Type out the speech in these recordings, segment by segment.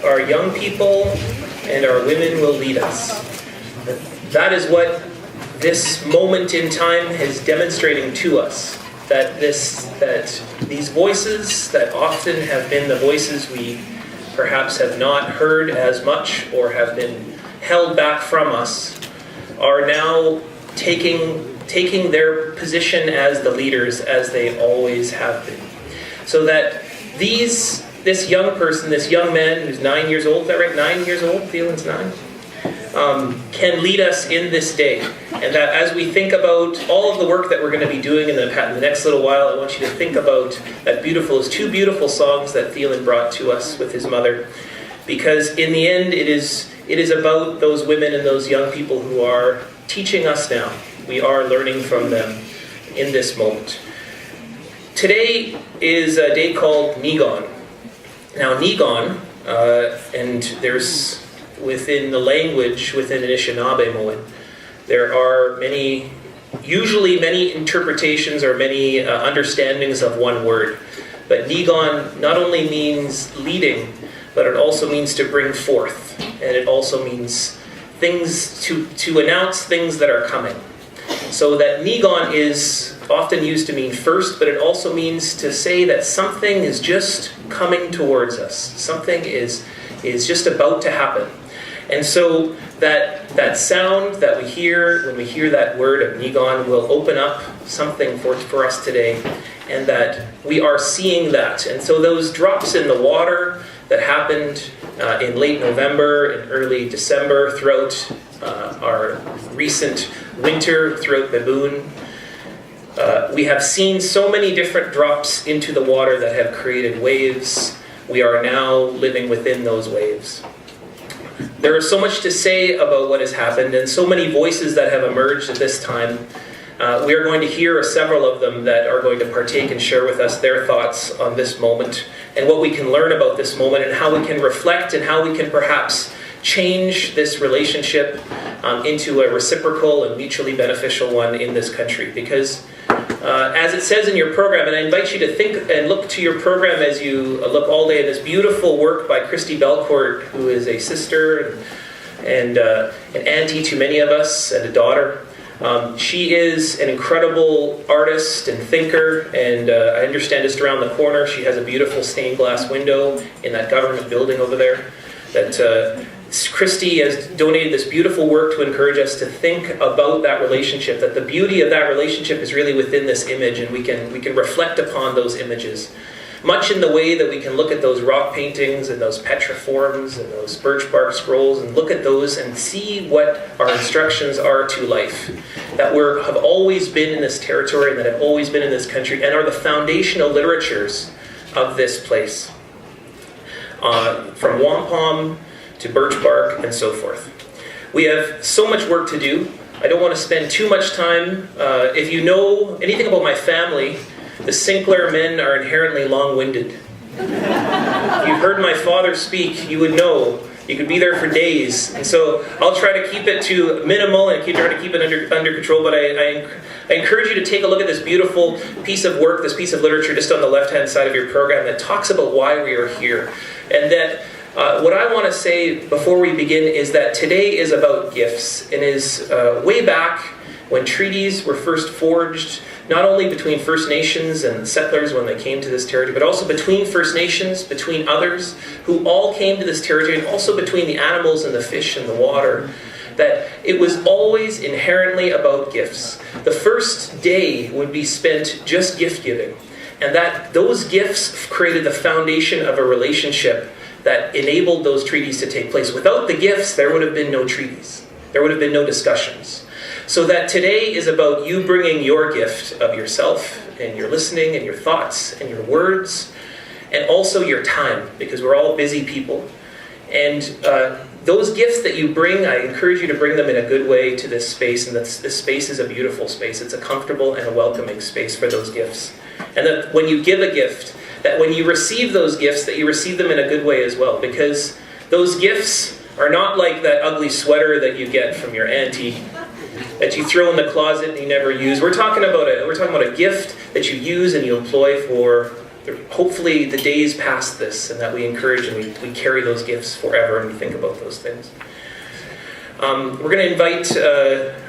our young people and our women will lead us. That is what this moment in time is demonstrating to us. That these voices that often have been the voices we perhaps have not heard as much or have been held back from us are now taking their position as the leaders as they always have been. So that this young person, this young man who's 9 years old, is that right? 9 years old? Thielen's 9? Can lead us in this day. And that as we think about all of the work that we're going to be doing in the next little while, I want you to think about those two beautiful songs that Thielen brought to us with his mother. Because in the end, it is about those women and those young people who are teaching us now. We are learning from them in this moment. Today is a day called Niigaan. Now Niigaan, and there's within the language, within Anishinaabe, there are usually many interpretations or many understandings of one word. But Niigaan not only means leading, but it also means to bring forth. And it also means things to announce things that are coming. So that Niigaan is often used to mean first, but it also means to say that something is just coming towards us. Something is just about to happen. And so that sound that we hear when we hear that word of Niigaan will open up something for us today, and that we are seeing that. And so those drops in the water that happened in late November and early December throughout our recent winter throughout Baboon, we have seen so many different drops into the water that have created waves. We are now living within those waves. There is so much to say about what has happened and so many voices that have emerged at this time. We are going to hear several of them that are going to partake and share with us their thoughts on this moment and what we can learn about this moment and how we can reflect and how we can perhaps change this relationship into a reciprocal and mutually beneficial one in this country. Because as it says in your program, and I invite you to think and look to your program as you look all day at this beautiful work by Christy Belcourt, who is a sister and an auntie to many of us and a daughter. She is an incredible artist and thinker, and I understand just around the corner she has a beautiful stained glass window in that government building over there. That Christy has donated this beautiful work to encourage us to think about that relationship, that the beauty of that relationship is really within this image, and we can reflect upon those images. Much in the way that we can look at those rock paintings and those petriforms and those birch bark scrolls and look at those and see what our instructions are to life. That have always been in this territory and that have always been in this country and are the foundational literatures of this place. From wampum to birch bark and so forth. We have so much work to do. I don't want to spend too much time. If you know anything about my family, the Sinclair men are inherently long-winded. If you've heard my father speak, you would know. You could be there for days. And so I'll try to keep it to minimal and try to keep it under control, but I encourage you to take a look at this beautiful piece of work, this piece of literature just on the left-hand side of your program that talks about why we are here. And that what I want to say before we begin is that today is about gifts. And is way back when treaties were first forged, not only between First Nations and settlers when they came to this territory, but also between First Nations, between others who all came to this territory, and also between the animals and the fish and the water, that it was always inherently about gifts. The first day would be spent just gift giving, and that those gifts created the foundation of a relationship that enabled those treaties to take place. Without the gifts, there would have been no treaties. There would have been no discussions. So that today is about you bringing your gift of yourself and your listening and your thoughts and your words and also your time, because we're all busy people. And those gifts that you bring, I encourage you to bring them in a good way to this space, and this space is a beautiful space. It's a comfortable and a welcoming space for those gifts. And that when you give a gift, that when you receive those gifts, that you receive them in a good way as well, because those gifts are not like that ugly sweater that you get from your auntie that you throw in the closet and you never use. We're talking about a gift that you use and you employ for hopefully the days past this, and that we encourage and we carry those gifts forever and we think about those things. We're going to invite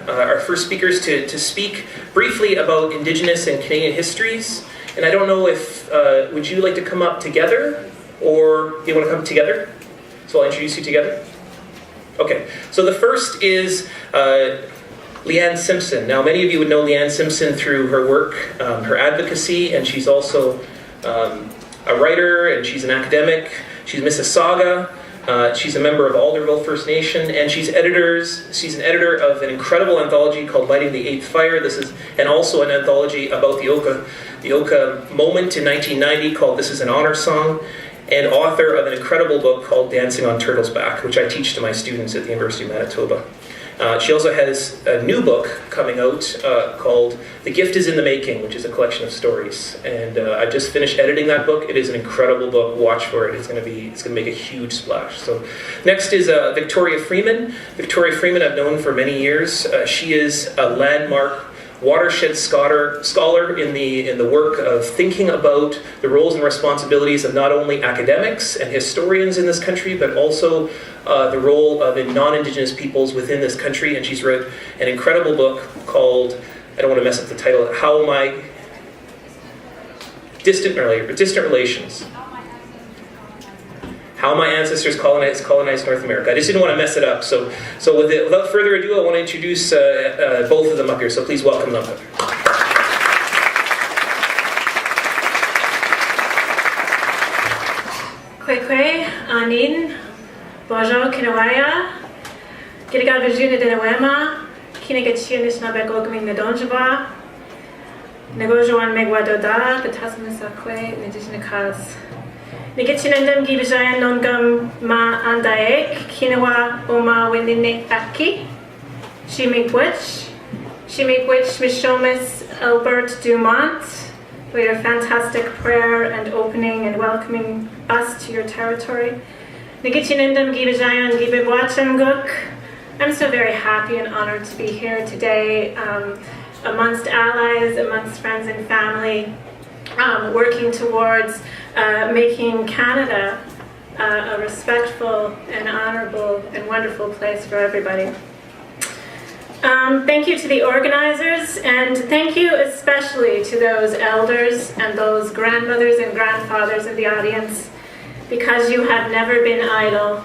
our first speakers to speak briefly about Indigenous and Canadian histories. And I don't know if, would you like to come up together, or do you want to come together? So I'll introduce you together. Okay, so the first is Leanne Simpson. Now, many of you would know Leanne Simpson through her work, her advocacy, and she's also a writer, and she's an academic. She's Mississauga. She's a member of Alderville First Nation, and she's an editor of an incredible anthology called Lighting the Eighth Fire. And also an anthology about the Oka moment in 1990 called This Is an Honor Song, and author of an incredible book called Dancing on Turtle's Back, which I teach to my students at the University of Manitoba. She also has a new book coming out called The Gift Is in the Making, which is a collection of stories. And I just finished editing that book. It is an incredible book. Watch for it. It's going to make a huge splash. So next is Victoria Freeman. Victoria Freeman I've known for many years. She is a landmark watershed scholar in the work of thinking about the roles and responsibilities of not only academics and historians in this country, but also the role of non-Indigenous peoples within this country. And she's wrote an incredible book called, I don't want to mess up the title, Distant Relations. How My Ancestors Colonized North America. I just didn't want to mess it up. So without further ado, I want to introduce both of them up here. So please welcome them up. Kwekwe, Anin, Bonjour, Kinawaya, Giriga Vajuna Denawema, Kinagachia Nishnabek Ogming Nadonjaba, Negojoan Megwadoda, the Tasmasakwe, Nijishnikas. Nigichinendam Gibijayan Nongam Ma Andaek, Kinawa Oma Wininik Aki, Shimikwich, Mishomis Albert Dumont, for your fantastic prayer and opening and welcoming us to your territory. Nigichinendam Gibijayan Gibibwachanguk. I'm so very happy and honored to be here today amongst allies, amongst friends and family, working towards making Canada a respectful and honorable and wonderful place for everybody. Thank you to the organizers, and thank you especially to those elders and those grandmothers and grandfathers in the audience, because you have never been idle,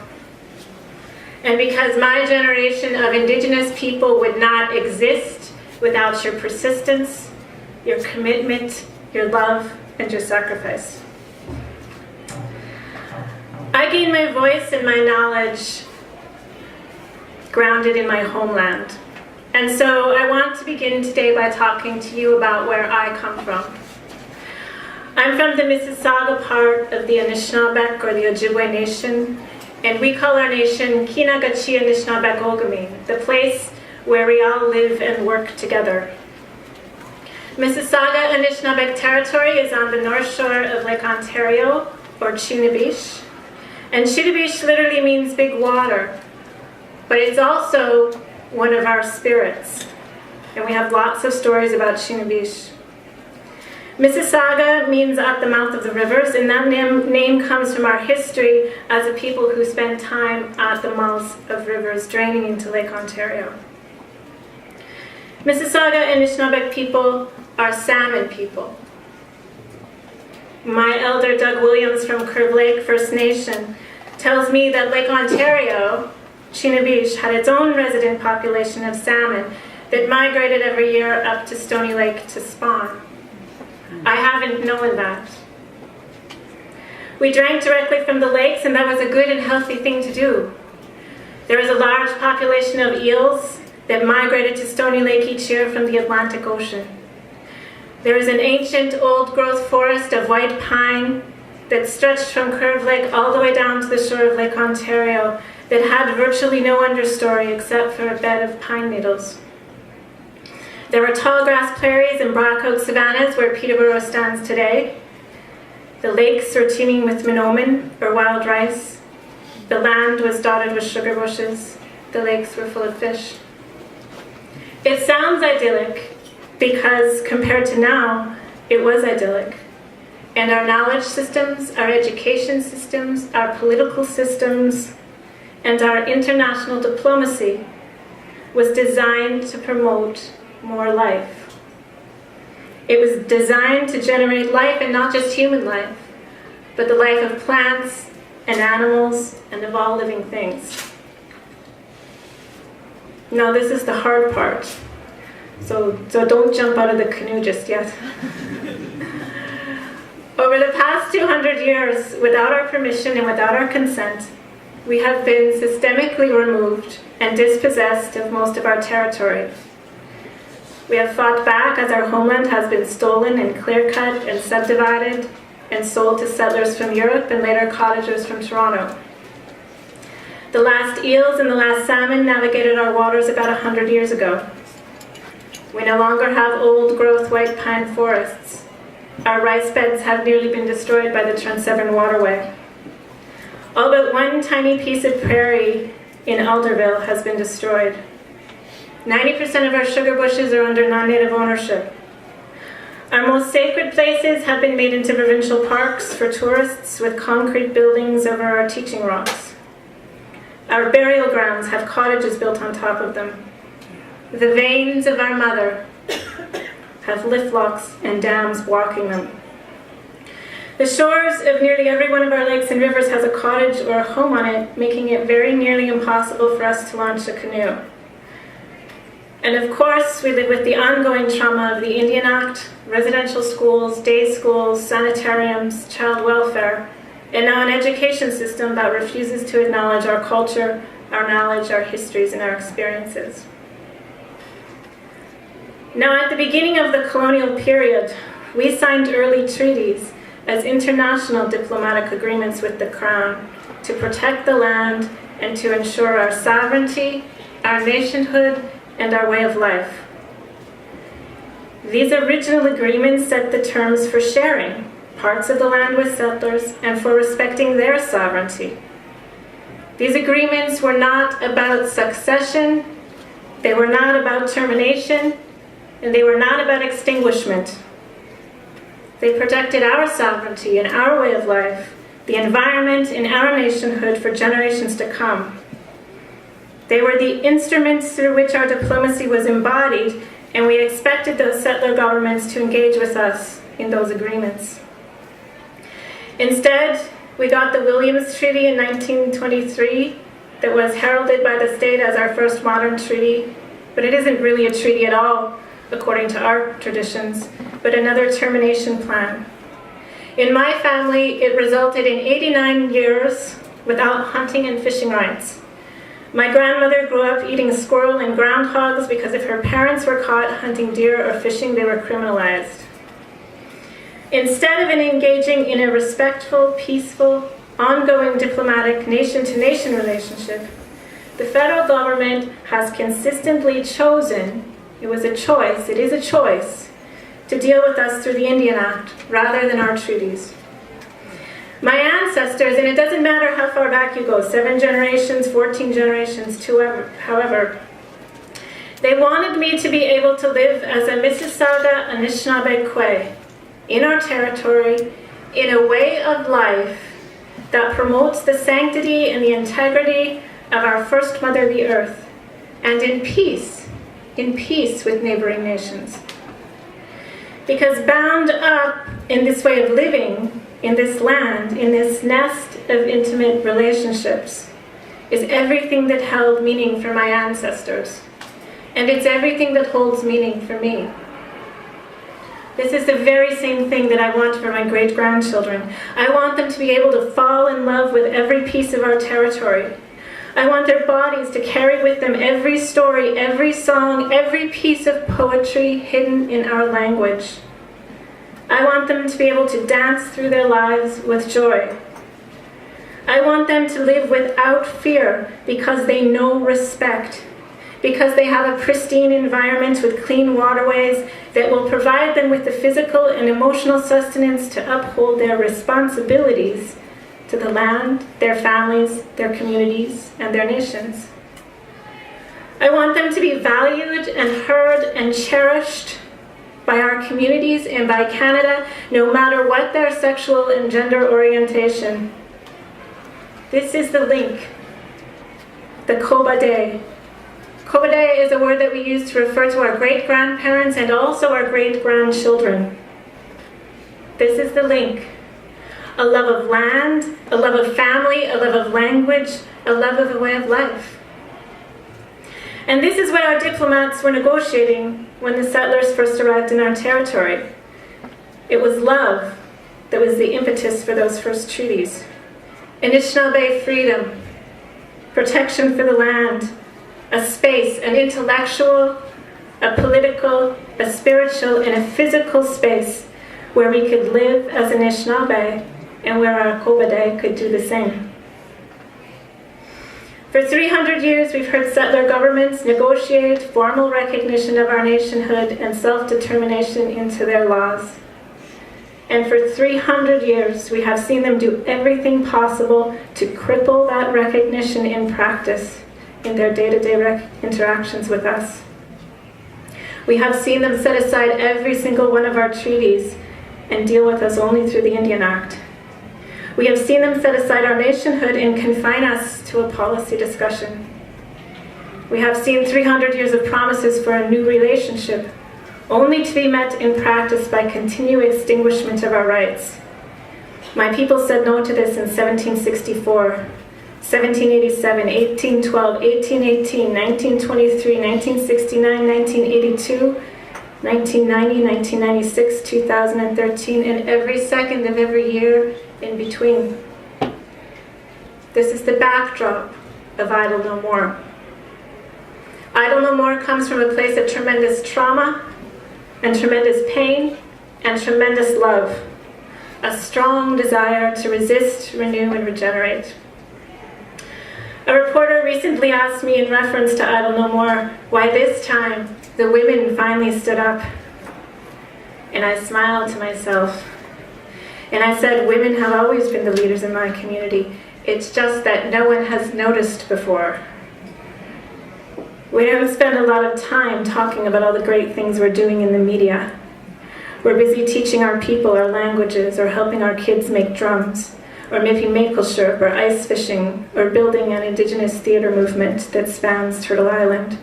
and because my generation of Indigenous people would not exist without your persistence, your commitment, your love, and your sacrifice. I gain my voice and my knowledge grounded in my homeland. And so I want to begin today by talking to you about where I come from. I'm from the Mississauga part of the Anishinaabeg, or the Ojibwe Nation, and we call our nation Kinagachia Anishinaabeg Ogaming, the place where we all live and work together. Mississauga Anishinaabeg territory is on the north shore of Lake Ontario, or Chunibish. And Chunibish literally means big water, but it's also one of our spirits. And we have lots of stories about Chunibish. Mississauga means at the mouth of the rivers, and that name comes from our history as a people who spent time at the mouths of rivers draining into Lake Ontario. Mississauga and Anishinaabeg people are salmon people. My elder Doug Williams from Curve Lake First Nation tells me that Lake Ontario, Chunibish, had its own resident population of salmon that migrated every year up to Stony Lake to spawn. I haven't known that. We drank directly from the lakes, and that was a good and healthy thing to do. There is a large population of eels that migrated to Stony Lake each year from the Atlantic Ocean. There is an ancient old-growth forest of white pine that stretched from Curve Lake all the way down to the shore of Lake Ontario that had virtually no understory except for a bed of pine needles. There were tall grass prairies and broad oak savannas where Peterborough stands today. The lakes were teeming with monoman, or wild rice. The land was dotted with sugar bushes. The lakes were full of fish. It sounds idyllic because compared to now, it was idyllic. And our knowledge systems, our education systems, our political systems, and our international diplomacy was designed to promote more life. It was designed to generate life, and not just human life, but the life of plants and animals and of all living things. Now this is the hard part, so don't jump out of the canoe just yet. Over the past 200 years, without our permission and without our consent, we have been systemically removed and dispossessed of most of our territory. We have fought back as our homeland has been stolen and clear-cut and subdivided and sold to settlers from Europe and later cottagers from Toronto. The last eels and the last salmon navigated our waters about 100 years ago. We no longer have old-growth white pine forests. Our rice beds have nearly been destroyed by the Trans-Severn Waterway. All but one tiny piece of prairie in Alderville has been destroyed. 90% of our sugar bushes are under non-native ownership. Our most sacred places have been made into provincial parks for tourists with concrete buildings over our teaching rocks. Our burial grounds have cottages built on top of them. The veins of our mother have lift locks and dams blocking them. The shores of nearly every one of our lakes and rivers has a cottage or a home on it, making it very nearly impossible for us to launch a canoe. And of course, we live with the ongoing trauma of the Indian Act, residential schools, day schools, sanitariums, child welfare, and now an education system that refuses to acknowledge our culture, our knowledge, our histories, and our experiences. Now, at the beginning of the colonial period, we signed early treaties as international diplomatic agreements with the Crown to protect the land and to ensure our sovereignty, our nationhood, and our way of life. These original agreements set the terms for sharing parts of the land with settlers and for respecting their sovereignty. These agreements were not about succession, they were not about termination, and they were not about extinguishment. They protected our sovereignty and our way of life, the environment and our nationhood for generations to come. They were the instruments through which our diplomacy was embodied, and we expected those settler governments to engage with us in those agreements. Instead, we got the Williams Treaty in 1923 that was heralded by the state as our first modern treaty, but it isn't really a treaty at all, according to our traditions, but another termination plan. In my family, it resulted in 89 years without hunting and fishing rights. My grandmother grew up eating squirrel and groundhogs because if her parents were caught hunting deer or fishing, they were criminalized. Instead of engaging in a respectful, peaceful, ongoing diplomatic nation-to-nation relationship, the federal government has consistently chosen, it was a choice, it is a choice, to deal with us through the Indian Act rather than our treaties. My ancestors, and it doesn't matter how far back you go, 7 generations, 14 generations, however, they wanted me to be able to live as a Mississauga Anishinaabe Kwe in our territory in a way of life that promotes the sanctity and the integrity of our first mother, the earth, and in peace with neighboring nations. Because bound up in this way of living, in this land, in this nest of intimate relationships, is everything that held meaning for my ancestors. And it's everything that holds meaning for me. This is the very same thing that I want for my great-grandchildren. I want them to be able to fall in love with every piece of our territory. I want their bodies to carry with them every story, every song, every piece of poetry hidden in our language. I want them to be able to dance through their lives with joy. I want them to live without fear because they know respect, because they have a pristine environment with clean waterways that will provide them with the physical and emotional sustenance to uphold their responsibilities to the land, their families, their communities, and their nations. I want them to be valued and heard and cherished by by our communities and by Canada, no matter what their sexual and gender orientation. This is the link, the Kobade. Kobade is a word that we use to refer to our great-grandparents and also our great-grandchildren. This is the link. A love of land, a love of family, a love of language, a love of a way of life. And this is what our diplomats were negotiating when the settlers first arrived in our territory. It was love that was the impetus for those first treaties. Anishinaabe freedom, protection for the land, a space, an intellectual, a political, a spiritual, and a physical space where we could live as Anishinaabe and where our Kobade could do the same. For 300 years, we've heard settler governments negotiate formal recognition of our nationhood and self-determination into their laws. And for 300 years, we have seen them do everything possible to cripple that recognition in practice in their day-to-day interactions with us. We have seen them set aside every single one of our treaties and deal with us only through the Indian Act. We have seen them set aside our nationhood and confine us to a policy discussion. We have seen 300 years of promises for a new relationship, only to be met in practice by continued extinguishment of our rights. My people said no to this in 1764, 1787, 1812, 1818, 1923, 1969, 1982, 1990, 1996, 2013, and every second of every year in between. This is the backdrop of Idle No More. Idle No More comes from a place of tremendous trauma and tremendous pain and tremendous love, a strong desire to resist, renew, and regenerate. A reporter recently asked me in reference to Idle No More why this time the women finally stood up. And I smiled to myself. And I said, women have always been the leaders in my community. It's just that no one has noticed before. We don't spend a lot of time talking about all the great things we're doing in the media. We're busy teaching our people our languages, or helping our kids make drums, or making maple syrup, or ice fishing, or building an Indigenous theater movement that spans Turtle Island,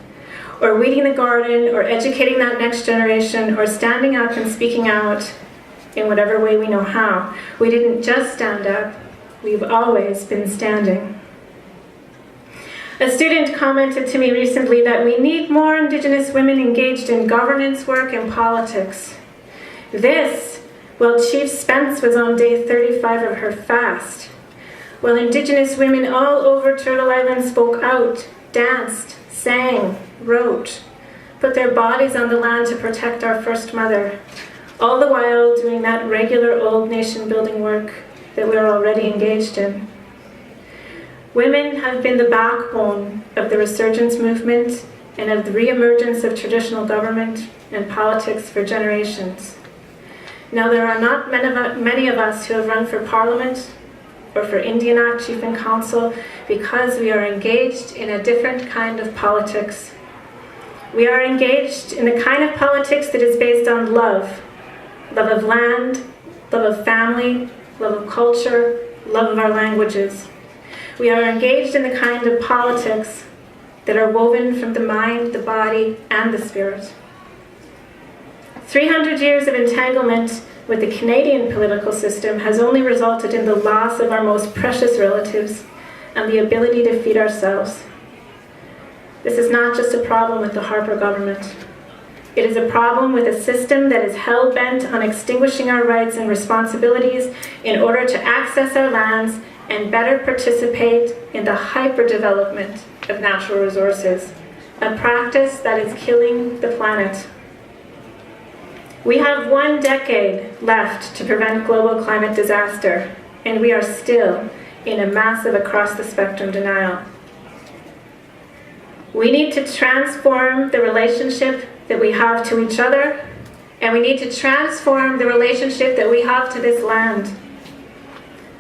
or weeding the garden, or educating that next generation, or standing up and speaking out in whatever way we know how. We didn't just stand up, we've always been standing. A student commented to me recently that we need more Indigenous women engaged in governance work and politics. This, while Chief Spence was on day 35 of her fast, while Indigenous women all over Turtle Island spoke out, danced, sang, wrote, put their bodies on the land to protect our First Mother, all the while doing that regular old nation-building work that we're already engaged in. Women have been the backbone of the resurgence movement and of the re-emergence of traditional government and politics for generations. Now, there are not many of us who have run for Parliament or for Indian Act Chief and Council because we are engaged in a different kind of politics. We are engaged in the kind of politics that is based on love. Love of land, love of family, love of culture, love of our languages. We are engaged in the kind of politics that are woven from the mind, the body, and the spirit. 300 years of entanglement with the Canadian political system has only resulted in the loss of our most precious relatives and the ability to feed ourselves. This is not just a problem with the Harper government. It is a problem with a system that is hell-bent on extinguishing our rights and responsibilities in order to access our lands and better participate in the hyper-development of natural resources, a practice that is killing the planet. We have 1 decade left to prevent global climate disaster, and we are still in a massive across-the-spectrum denial. We need to transform the relationship that we have to each other, and we need to transform the relationship that we have to this land.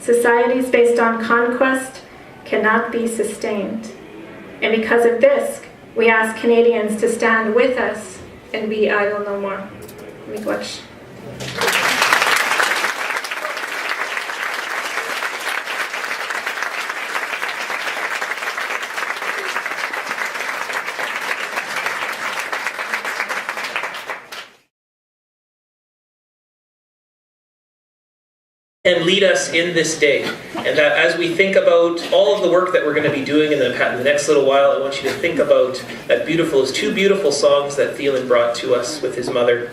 Societies based on conquest cannot be sustained. And because of this, we ask Canadians to stand with us and be idle no more. Miigwech. And lead us in this day. And that as we think about all of the work that we're going to be doing in the next little while, I want you to think about those two beautiful songs that Thielen brought to us with his mother.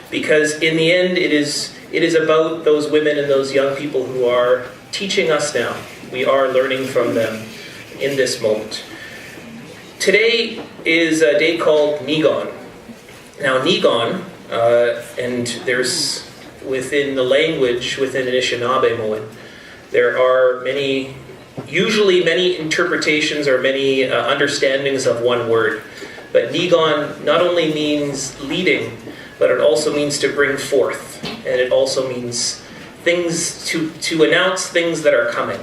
Because in the end, it is about those women and those young people who are teaching us now. We are learning from them in this moment. Today is a day called Niigaan. Now Niigaan, and there's within the language, within Anishinaabe, there are usually many interpretations or many understandings of one word. But Niigaan not only means leading, but it also means to bring forth. And it also means things to announce things that are coming.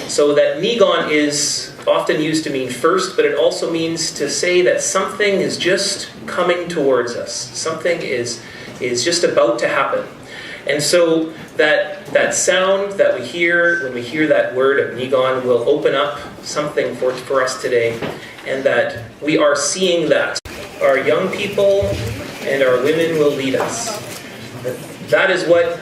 So that Niigaan is often used to mean first, but it also means to say that something is just coming towards us. Something is just about to happen. And so that sound that we hear when we hear that word of Niigaan will open up something for us today, and that we are seeing that. Our young people and our women will lead us. That is what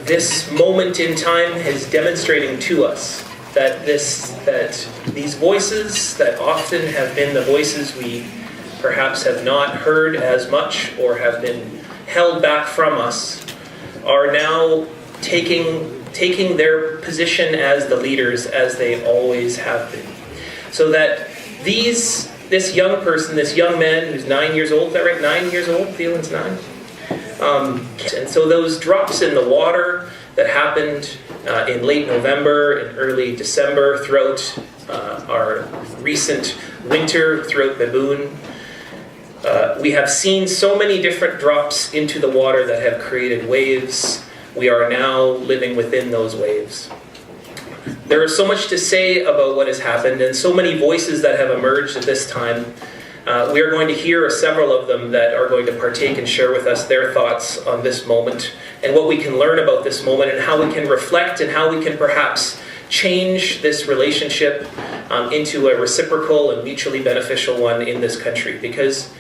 this moment in time is demonstrating to us. That these voices that often have been the voices we perhaps have not heard as much or have been held back from us are now taking their position as the leaders as they always have been. So that this young person, this young man who's 9 years old, is that right? 9 years old? Thielen's 9? And so those drops in the water that happened in late November and early December throughout our recent winter throughout Baboon, we have seen so many different drops into the water that have created waves. We are now living within those waves. There is so much to say about what has happened and so many voices that have emerged at this time. We are going to hear several of them that are going to partake and share with us their thoughts on this moment and what we can learn about this moment and how we can reflect and how we can perhaps change this relationship into a reciprocal and mutually beneficial one in this country. Because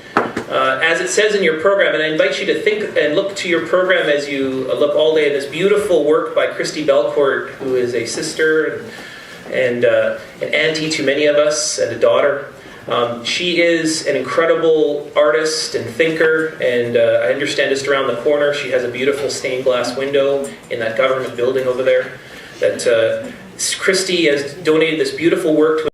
as it says in your program, and I invite you to think and look to your program as you look all day at this beautiful work by Christy Belcourt, who is a sister and an auntie to many of us and a daughter. She is an incredible artist and thinker, and I understand just around the corner she has a beautiful stained glass window in that government building over there that Christy has donated this beautiful work to